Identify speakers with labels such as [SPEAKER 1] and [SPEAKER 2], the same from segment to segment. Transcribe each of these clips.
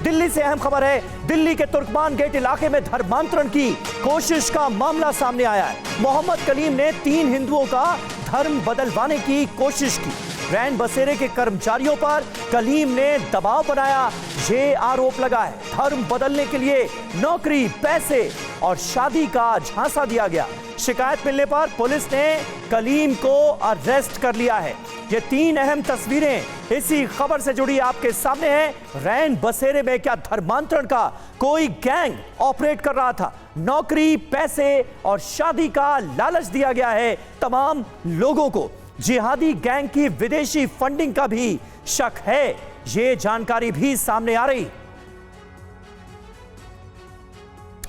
[SPEAKER 1] दिल्ली से अहम खबर है। दिल्ली के तुर्कमान गेट इलाके में धर्मांतरण की कोशिश का मामला सामने आया है। मोहम्मद कलीम ने 3 हिंदुओं का धर्म बदलवाने की कोशिश की। रैन बसेरे के कर्मचारियों पर कलीम ने दबाव बनाया, ये आरोप लगा है। धर्म बदलने के लिए नौकरी, पैसे और शादी का झांसा दिया गया। शिकायत मिलने पर पुलिस ने कलीम को अरेस्ट कर लिया है। ये 3 अहम तस्वीरें इसी खबर से जुड़ी आपके सामने हैं। रैन बसेरे में क्या धर्मांतरण का कोई गैंग ऑपरेट कर रहा था? नौकरी, पैसे और शादी का लालच दिया गया है तमाम लोगों को। जिहादी गैंग की विदेशी फंडिंग का भी शक है। ये जानकारी भी सामने आ रही।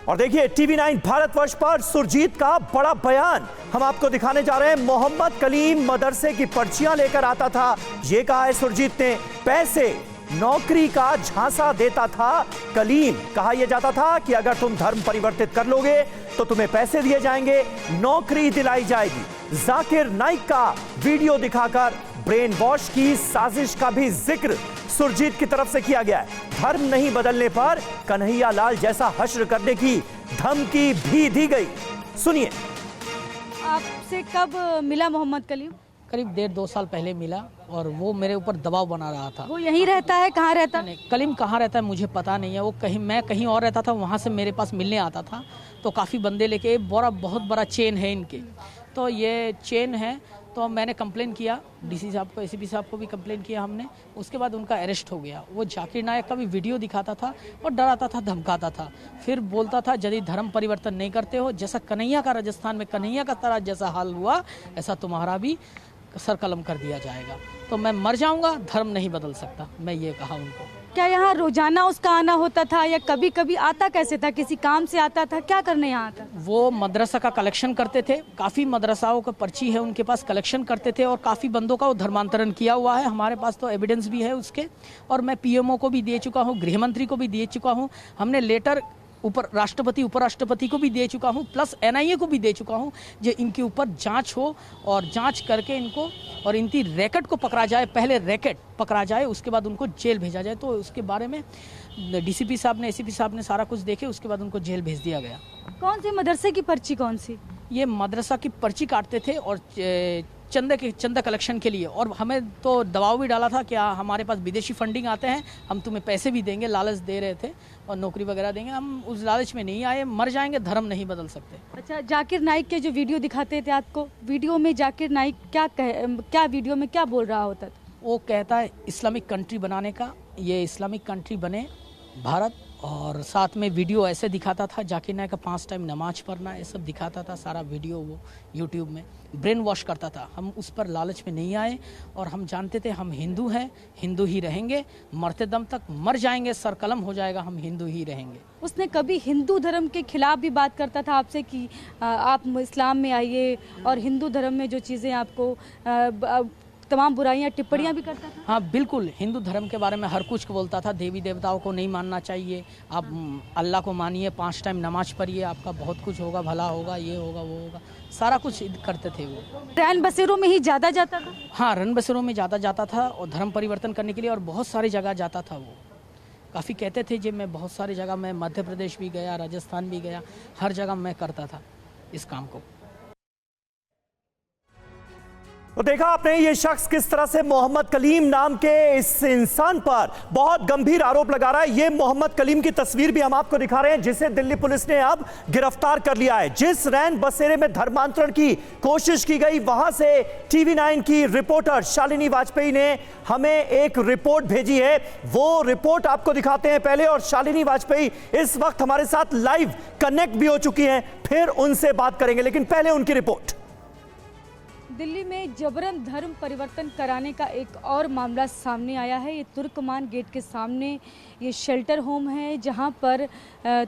[SPEAKER 1] और देखिए TV9 भारतवर्ष पर सुरजीत का बड़ा बयान हम आपको दिखाने जा रहे हैं। मोहम्मद कलीम मदरसे की पर्चियां लेकर आता था, यह कहा है सुरजीत ने। पैसे, नौकरी का झांसा देता था कलीम। कहा यह जाता था कि अगर तुम धर्म परिवर्तित कर लोगे तो तुम्हें पैसे दिए जाएंगे, नौकरी दिलाई जाएगी। जाकिर नाइक का वीडियो दिखाकर ब्रेन वॉश की साजिश का भी जिक्र सुरजीत की तरफ से किया गया है। धर्म नहीं बदलने पर कन्हैया लाल जैसा हश्र करने की धमकी भी दी गई। सुनिए।
[SPEAKER 2] आपसे कब मिला मोहम्मद कलीम?
[SPEAKER 3] करीब 1.5-2 साल पहले मिला और वो मेरे ऊपर दबाव बना रहा था।
[SPEAKER 2] वो यहीं रहता है? कहाँ रहता है?
[SPEAKER 3] कलीम कहाँ रहता है मुझे पता नहीं है। वो मैं कहीं और रहता था, वहाँ से मेरे पास मिलने आता था। तो काफ़ी बंदे लेके, बहुत बड़ा चेन है इनके। तो ये चेन है, तो मैंने कंप्लेन किया डीसी साहब को, एसीपी साहब को भी कंप्लेन किया हमने। उसके बाद उनका अरेस्ट हो गया। वो जाकिर नायक का भी वीडियो दिखाता था और डराता था, धमकाता था। फिर बोलता था यदि धर्म परिवर्तन नहीं करते हो, जैसा कन्हैया का राजस्थान में कन्हैया का तरह जैसा हाल हुआ, ऐसा तुम्हारा भी सर कलम कर दिया जाएगा। तो मैं मर जाऊंगा, धर्म नहीं बदल सकता, मैं ये कहा उनको।
[SPEAKER 2] क्या यहाँ रोजाना उसका आना होता था या कभी कभी आता कैसे था? किसी काम से आता था? क्या करने यहाँ आता?
[SPEAKER 3] वो मदरसा का कलेक्शन करते थे। काफ़ी मदरसाओं का पर्ची है उनके पास, कलेक्शन करते थे और काफ़ी बंदों का वो धर्मांतरण किया हुआ है। हमारे पास तो एविडेंस भी है उसके। और मैं पीएमओ को भी दे चुका हूँ, गृह मंत्री को भी दे चुका हूँ। हमने लेटर ऊपर राष्ट्रपति, उपराष्ट्रपति को भी दे चुका हूँ, प्लस एनआईए को भी दे चुका हूँ, जो इनके ऊपर जांच हो और जांच करके इनको और इनकी रैकेट को पकड़ा जाए। पहले रैकेट पकड़ा जाए, उसके बाद उनको जेल भेजा जाए। तो उसके बारे में डीसीपी साहब ने, एसीपी साहब ने सारा कुछ देखे, उसके बाद उनको जेल भेज दिया गया।
[SPEAKER 2] कौन सी मदरसे की पर्ची? कौन सी?
[SPEAKER 3] ये मदरसा की पर्ची काटते थे और चंदा कलेक्शन के लिए। और हमें तो दबाव भी डाला था कि हमारे पास विदेशी फंडिंग आते हैं, हम तुम्हें पैसे भी देंगे, लालच दे रहे थे और नौकरी वगैरह देंगे। हम उस लालच में नहीं आए, मर जाएंगे, धर्म नहीं बदल सकते।
[SPEAKER 2] अच्छा, जाकिर नाइक के जो वीडियो दिखाते थे आपको, वीडियो में जाकिर नाइक क्या वीडियो में क्या बोल रहा होता था?
[SPEAKER 3] वो कहता है इस्लामिक कंट्री बनाने का, ये इस्लामिक कंट्री बने भारत। और साथ में वीडियो ऐसे दिखाता था जाकिर नाइक का 5 टाइम नमाज पढ़ना, ये सब दिखाता था सारा वीडियो। वो यूट्यूब में ब्रेन वॉश करता था। हम उस पर लालच में नहीं आए और हम जानते थे हम हिंदू हैं, हिंदू ही रहेंगे, मरते दम तक मर जाएंगे, सर कलम हो जाएगा, हम हिंदू ही रहेंगे।
[SPEAKER 2] उसने कभी हिंदू धर्म के खिलाफ भी बात करता था आपसे कि आप इस्लाम में आइए और हिंदू धर्म में जो चीज़ें आपको तमाम बुराइयां, टिप्पणियां भी करता था?
[SPEAKER 3] हाँ बिल्कुल, हिंदू धर्म के बारे में हर कुछ बोलता था। देवी देवताओं को नहीं मानना चाहिए, आप अल्लाह को मानिए, 5 टाइम नमाज पढ़िए, आपका बहुत कुछ होगा, भला होगा, ये होगा, वो होगा, सारा कुछ करते थे वो।
[SPEAKER 2] रैन बसेरों में ही ज़्यादा जाता था?
[SPEAKER 3] हाँ, रैन बसेरों में ज़्यादा जाता था और धर्म परिवर्तन करने के लिए, और बहुत सारी जगह जाता था वो। काफ़ी कहते थे जब मैं बहुत सारी जगह, मैं मध्य प्रदेश भी गया, राजस्थान भी गया, हर जगह मैं करता था इस काम को।
[SPEAKER 1] तो देखा आपने ये शख्स किस तरह से मोहम्मद कलीम नाम के इस इंसान पर बहुत गंभीर आरोप लगा रहा है। ये मोहम्मद कलीम की तस्वीर भी हम आपको दिखा रहे हैं, जिसे दिल्ली पुलिस ने अब गिरफ्तार कर लिया है। जिस रैन बसेरे में धर्मांतरण की कोशिश की गई, वहां से TV9 की रिपोर्टर शालिनी वाजपेयी ने हमें एक रिपोर्ट भेजी है। वो रिपोर्ट आपको दिखाते हैं पहले। और शालिनी वाजपेयी इस वक्त हमारे साथ लाइव कनेक्ट भी हो चुकी हैं, फिर उनसे बात करेंगे, लेकिन पहले उनकी रिपोर्ट।
[SPEAKER 2] दिल्ली में जबरन धर्म परिवर्तन कराने का एक और मामला सामने आया है। ये तुर्कमान गेट के सामने ये शेल्टर होम है, जहां पर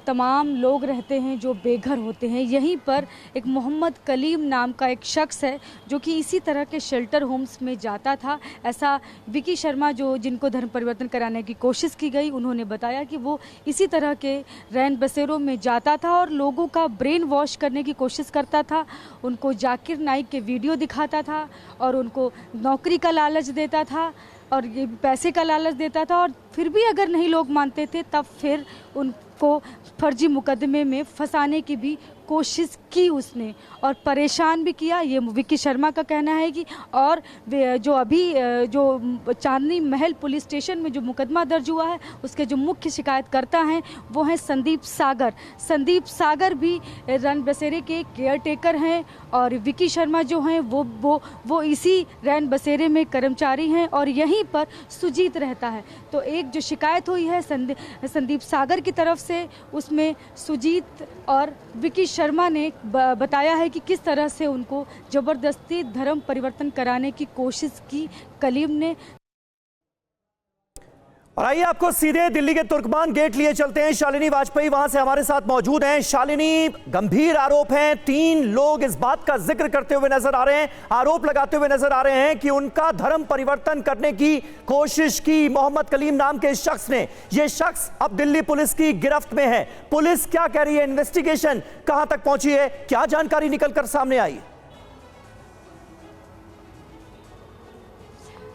[SPEAKER 2] तमाम लोग रहते हैं जो बेघर होते हैं। यहीं पर एक मोहम्मद कलीम नाम का एक शख्स है जो कि इसी तरह के शेल्टर होम्स में जाता था। ऐसा विकी शर्मा, जो जिनको धर्म परिवर्तन कराने की कोशिश की गई, उन्होंने बताया कि वो इसी तरह के रैन बसेरों में जाता था और लोगों का ब्रेन वॉश करने की कोशिश करता था। उनको जाकिर नाइक के वीडियो दिखाता था और उनको नौकरी का लालच देता था। और ये पैसे का लालच देता था, और फिर भी अगर नहीं लोग मानते थे तब फिर उनको फर्जी मुकदमे में फंसाने की भी कोशिश की उसने और परेशान भी किया। ये विक्की शर्मा का कहना है कि और जो अभी जो चांदनी महल पुलिस स्टेशन में जो मुकदमा दर्ज हुआ है उसके जो मुख्य शिकायतकर्ता हैं वो हैं संदीप सागर। संदीप सागर भी रैन बसेरे के केयर टेकर हैं और विक्की शर्मा जो हैं वो इसी रैन बसेरे में कर्मचारी हैं और यहीं पर सुजीत रहता है। तो एक जो शिकायत हुई है संदीप सागर की तरफ से, उसमें सुजीत और विक्की शर्मा ने बताया है कि किस तरह से उनको जबरदस्ती धर्म परिवर्तन कराने की कोशिश की कलीम ने।
[SPEAKER 1] और आइए आपको सीधे दिल्ली के तुर्कमान गेट लिए चलते हैं। शालिनी वाजपेयी वहां से हमारे साथ मौजूद हैं। शालिनी, गंभीर आरोप हैं, 3 लोग इस बात का जिक्र करते हुए नजर आ रहे हैं, आरोप लगाते हुए नजर आ रहे हैं कि उनका धर्म परिवर्तन करने की कोशिश की मोहम्मद कलीम नाम के शख्स ने। यह शख्स अब दिल्ली पुलिस की गिरफ्त में है। पुलिस क्या कह रही है, इन्वेस्टिगेशन कहां तक पहुंची है, क्या जानकारी निकलकर सामने आई?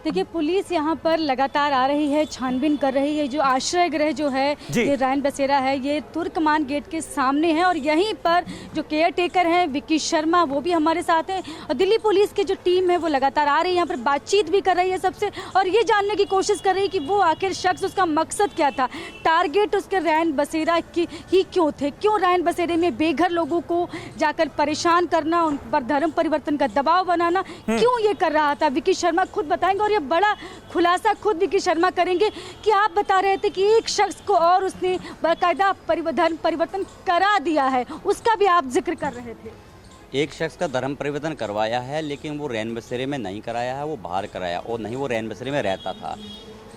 [SPEAKER 2] देखिए, पुलिस यहाँ पर लगातार आ रही है, छानबीन कर रही है। जो आश्रय गृह जो है ये रैन बसेरा है, ये तुर्कमान गेट के सामने है और यहीं पर जो केयर टेकर हैं विक्की शर्मा वो भी हमारे साथ हैं और दिल्ली पुलिस की जो टीम है वो लगातार आ रही है, यहाँ पर बातचीत भी कर रही है सबसे और ये जानने की कोशिश कर रही है कि वो आखिर शख्स, उसका मकसद क्या था, टारगेट उसके रैन बसेरा की ही क्यों थे, क्यों रैन बसेरे में बेघर लोगों को जाकर परेशान करना, उन पर धर्म परिवर्तन का दबाव बनाना, क्यों ये कर रहा था। विक्की शर्मा खुद बताएंगे और बड़ा खुलासा खुद विक्की शर्मा करेंगे कि आप बता रहे थे कि एक शख्स को और उसने बाकायदा धर्म परिवर्तन करा दिया है, उसका भी आप जिक्र कर रहे थे।
[SPEAKER 4] एक शख्स का धर्म परिवर्तन करवाया है लेकिन वो रैन बसेरे में नहीं कराया है, वो बाहर कराया और नहीं वो रैन बसेरे में रहता था।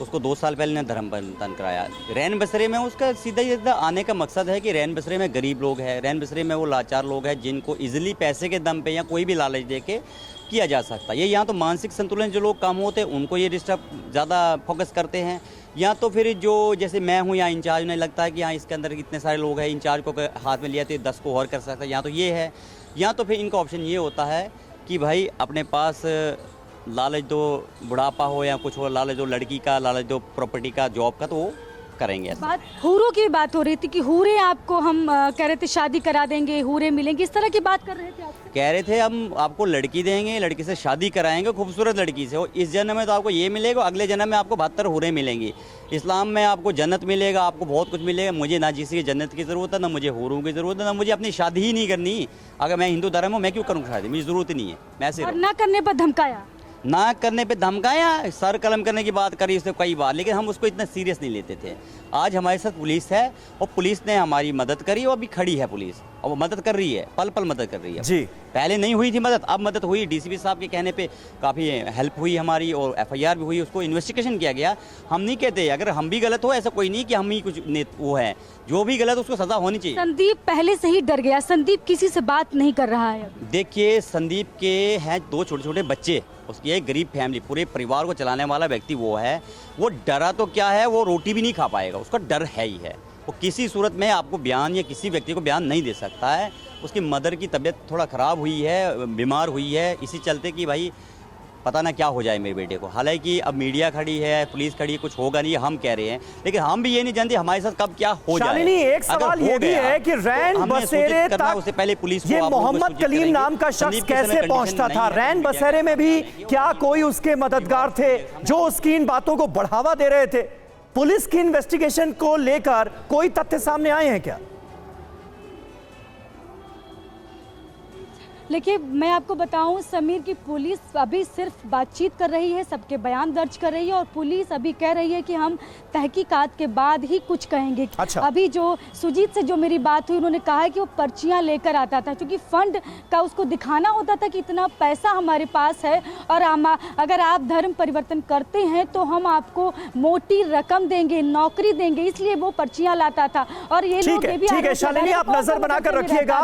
[SPEAKER 4] उसको 2 साल पहले ने धर्म परिवर्तन कराया। रैन बसेरे में उसका सीधा आने का मकसद है कि रैन बसेरे में गरीब लोग हैं, रैन बसेरे में वो लाचार लोग हैं जिनको इजीली पैसे के दम पे या कोई भी लालच दे के किया जा सकता है। ये यहाँ तो मानसिक संतुलन जो लोग कम होते हैं उनको ये डिस्टर्ब ज़्यादा फोकस करते हैं, या तो फिर जो जैसे मैं हूँ यहाँ इंचार्ज, उन्हें लगता है कि यहाँ इसके अंदर इतने सारे लोग हैं, इंचार्ज को हाथ में लिया तो 10 को और कर सकता है, यहाँ तो ये है। या तो फिर इनका ऑप्शन ये होता है कि भाई अपने पास लालच दो, बुढ़ापा हो या कुछ हो, लालच दो लड़की का, लालच दो प्रॉपर्टी का, जॉब का, तो वो करेंगे।
[SPEAKER 2] बात हूरों की बात हो रही थी कि हूरे आपको हम कह रहे थे शादी करा देंगे, हूरे मिलेंगे, इस तरह की बात कर रहे थे आप?
[SPEAKER 4] कह रहे थे हम आपको लड़की देंगे, लड़की से शादी कराएंगे, खूबसूरत लड़की से, और इस जन्म में तो आपको ये मिलेगा, अगले जन्म में आपको 72 हूरें मिलेंगी। इस्लाम में आपको जन्नत मिलेगा, आपको बहुत कुछ मिलेगा। मुझे ना किसी की जन्नत की ज़रूरत है, ना मुझे हूरों की ज़रूरत है, ना मुझे अपनी शादी ही नहीं करनी। अगर मैं हिंदू धर्म हूँ मैं क्यों करूँ शादी, मुझे ज़रूरत ही नहीं है। मैं ऐसे
[SPEAKER 2] और ना करने पर धमकाया,
[SPEAKER 4] ना करने पे धमकाया, सर कलम करने की बात करी उसने कई बार, लेकिन हम उसको इतना सीरियस नहीं लेते थे। आज हमारे साथ पुलिस है और पुलिस ने हमारी मदद करी और अभी खड़ी है पुलिस और वो मदद कर रही है, पल पल मदद कर रही है
[SPEAKER 1] जी।
[SPEAKER 4] पहले नहीं हुई थी मदद, अब मदद हुई। डीसीपी साहब के कहने पे काफ़ी हेल्प हुई हमारी और एफआईआर भी हुई, उसको इन्वेस्टिगेशन किया गया। हम नहीं कहते अगर हम भी गलत हो, ऐसा कोई नहीं कि हम ही कुछ वो है, जो भी गलत उसको सजा होनी चाहिए।
[SPEAKER 2] संदीप पहले से ही डर गया, संदीप किसी से बात नहीं कर रहा है।
[SPEAKER 4] देखिए, संदीप के हैं 2 छोटे छोटे बच्चे, उसकी एक गरीब फैमिली, पूरे परिवार को चलाने वाला व्यक्ति वो है। वो डरा तो क्या है, वो रोटी भी नहीं खा पाएगा, उसका डर है ही है। वो किसी सूरत में आपको बयान या किसी व्यक्ति को बयान नहीं दे सकता है। उसकी मदर की तबीयत थोड़ा ख़राब हुई है, बीमार हुई है, इसी चलते कि भाई पता ना क्या हो जाए मेरे बेटे को। हालांकि अब मीडिया खड़ी है, पुलिस खड़ी है, कुछ होगा नहीं, हम कह रहे हैं, लेकिन हम भी ये नहीं जानते हमारे साथ कब क्या हो जाए।
[SPEAKER 1] शालिनी, एक सवाल ये भी है कि रैन बसेरे तक
[SPEAKER 4] उससे पहले पुलिस
[SPEAKER 1] ये मोहम्मद कलीम नाम का शख्स कैसे पहुंचता था? रैन बसेरे में भी क्या कोई उसके मददगार थे जो उसकी इन बातों को बढ़ावा दे रहे थे? पुलिस की इन्वेस्टिगेशन को लेकर कोई तथ्य सामने आए हैं क्या?
[SPEAKER 2] देखिए, मैं आपको बताऊं समीर की पुलिस अभी सिर्फ बातचीत कर रही है, सबके बयान दर्ज कर रही है और पुलिस अभी कह रही है कि हम तहकीकात के बाद ही कुछ कहेंगे।
[SPEAKER 1] अच्छा।
[SPEAKER 2] अभी जो सुजीत से जो मेरी बात हुई, उन्होंने कहा है कि वो पर्चियां लेकर आता था क्योंकि फंड का उसको दिखाना होता था कि इतना पैसा हमारे पास है और अगर आप धर्म परिवर्तन करते हैं तो हम आपको मोटी रकम देंगे, नौकरी देंगे, इसलिए वो पर्चियां लाता था। और ये लोग
[SPEAKER 1] ठीक है शालिनी, आप नजर बनाकर रखिएगा।